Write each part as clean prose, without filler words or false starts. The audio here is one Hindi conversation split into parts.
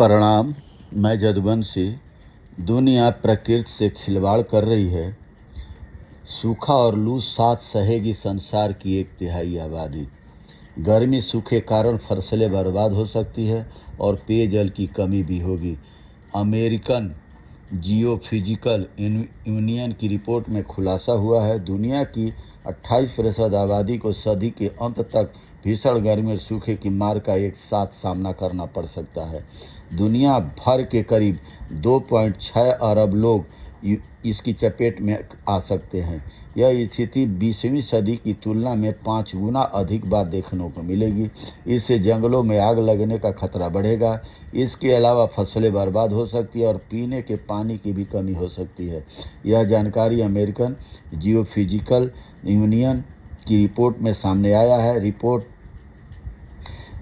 प्रणाम। मैं जदुवंशी। दुनिया प्रकृति से खिलवाड़ कर रही है। सूखा और लू साथ सहेगी संसार की 1/3 आबादी। गर्मी सूखे कारण फसलें बर्बाद हो सकती है और पेयजल की कमी भी होगी। अमेरिकन जियोफिजिकल यूनियन की रिपोर्ट में खुलासा हुआ है, दुनिया की 28% आबादी को सदी के अंत तक भीषण गर्मी और सूखे की मार का एक साथ सामना करना पड़ सकता है। दुनिया भर के करीब 2.6 अरब लोग इसकी चपेट में आ सकते हैं। यह स्थिति 20वीं सदी की तुलना में 5 गुना अधिक बार देखने को मिलेगी। इससे जंगलों में आग लगने का खतरा बढ़ेगा। इसके अलावा फसलें बर्बाद हो सकती है और पीने के पानी की भी कमी हो सकती है। यह जानकारी अमेरिकन जियोफिजिकल यूनियन की रिपोर्ट में सामने आया है। रिपोर्ट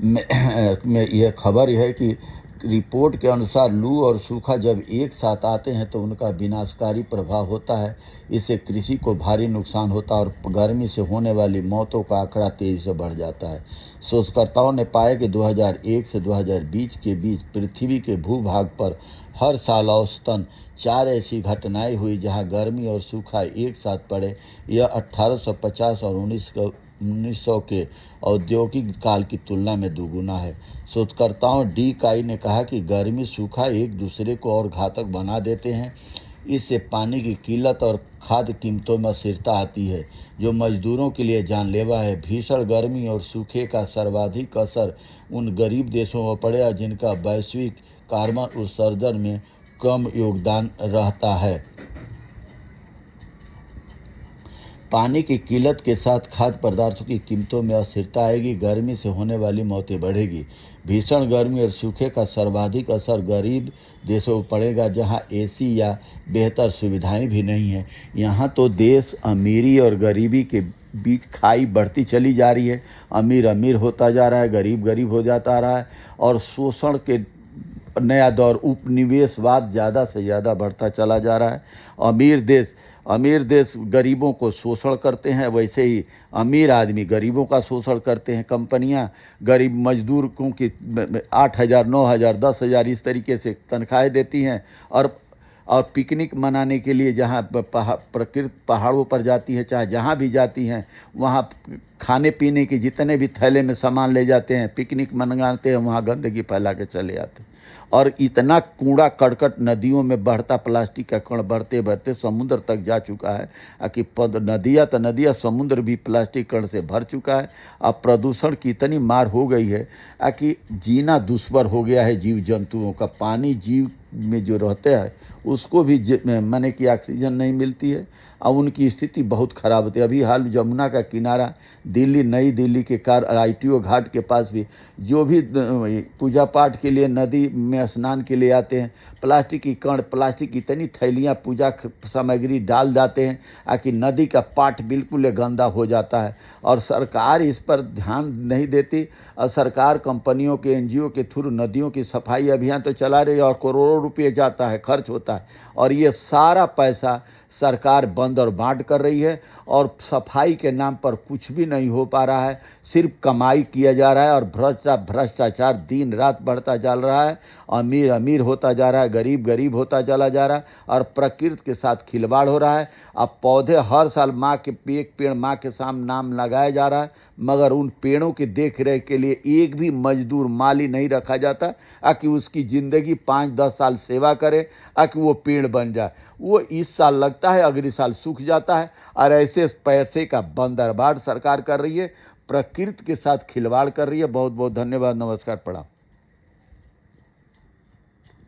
में यह खबर है कि रिपोर्ट के अनुसार लू और सूखा जब एक साथ आते हैं तो उनका विनाशकारी प्रभाव होता है। इससे कृषि को भारी नुकसान होता है और गर्मी से होने वाली मौतों का आंकड़ा तेजी से बढ़ जाता है। शोधकर्ताओं ने पाया कि 2001 से 2020 के बीच पृथ्वी के भूभाग पर हर साल औसतन 4 ऐसी घटनाएं हुई जहां गर्मी और सूखा एक साथ पड़े। यह 1850 और 1900 के औद्योगिक काल की तुलना में दोगुना है। शोधकर्ताओं डी काई ने कहा कि गर्मी सूखा एक दूसरे को और घातक बना देते हैं। इससे पानी की किल्लत और खाद्य कीमतों में अस्थिरता आती है, जो मजदूरों के लिए जानलेवा है। भीषण गर्मी और सूखे का सर्वाधिक असर उन गरीब देशों पर पड़ेगा जिनका वैश्विक कार्बन उत्सर्जन में कम योगदान रहता है। पानी की किल्लत के साथ खाद्य पदार्थों की कीमतों में अस्थिरता आएगी। गर्मी से होने वाली मौतें बढ़ेगी। भीषण गर्मी और सूखे का सर्वाधिक असर गरीब देशों पर पड़ेगा जहां एसी या बेहतर सुविधाएं भी नहीं हैं। यहां तो देश अमीरी और गरीबी के बीच खाई बढ़ती चली जा रही है। अमीर अमीर होता जा रहा है, गरीब गरीब हो जाता रहा है और शोषण के नया दौर उपनिवेशवाद ज़्यादा से ज़्यादा बढ़ता चला जा रहा है। अमीर देश गरीबों को शोषण करते हैं, वैसे ही अमीर आदमी गरीबों का शोषण करते हैं। कंपनियां गरीब मजदूरों की 8,000, 9,000, 10,000 इस तरीके से तनख्वाहें देती हैं और पिकनिक मनाने के लिए जहाँ प्रकृति पहाड़ों पर जाती है, चाहे जहाँ भी जाती हैं, वहाँ खाने पीने के जितने भी थैले में सामान ले जाते हैं, पिकनिक मनाते हैं, वहाँ गंदगी फैला के चले आते हैं। और इतना कूड़ा करकट नदियों में बढ़ता प्लास्टिक का कण बढ़ते बढ़ते समुद्र तक जा चुका है कि नदियाँ समुद्र भी प्लास्टिक कण से भर चुका है। अब प्रदूषण की इतनी मार हो गई है कि जीना दुश्वार हो गया है जीव जंतुओं का। पानी जीव में जो रहते हैं उसको भी माने कि ऑक्सीजन नहीं मिलती है और उनकी स्थिति बहुत खराब होती है। अभी हाल यमुना का किनारा नई दिल्ली के ITO घाट के पास भी जो भी पूजा पाठ के लिए नदी में स्नान के लिए आते हैं, प्लास्टिक की कण, प्लास्टिक की इतनी थैलियाँ पूजा सामग्री डाल जाते हैं कि नदी का पाठ बिल्कुल गंदा हो जाता है। और सरकार इस पर ध्यान नहीं देती और सरकार कंपनियों के NGO के थ्रू नदियों की सफाई अभियान तो चला रही है और करोड़ों रुपये जाता है, खर्च होता है और ये सारा पैसा सरकार बंद और बांट कर रही है और सफाई के नाम पर कुछ भी नहीं हो पा रहा है। सिर्फ कमाई किया जा रहा है और भ्रष्टाचार दिन रात बढ़ता चल रहा है। अमीर अमीर होता जा रहा है, गरीब गरीब होता चला जा रहा है और प्रकृति के साथ खिलवाड़ हो रहा है। अब पौधे हर साल एक पेड़ माँ के सामने नाम लगाया जा रहा है, मगर उन पेड़ों की देख रेख के लिए एक भी मजदूर माली नहीं रखा जाता कि उसकी ज़िंदगी 5-10 साल सेवा करे कि वो पेड़ बन जाए। वो इस साल लगता है, अगले साल सूख जाता है और ऐसे पैसे का बंदरबांट सरकार कर रही है, प्रकृति के साथ खिलवाड़ कर रही है। बहुत बहुत धन्यवाद। नमस्कार, प्रणाम।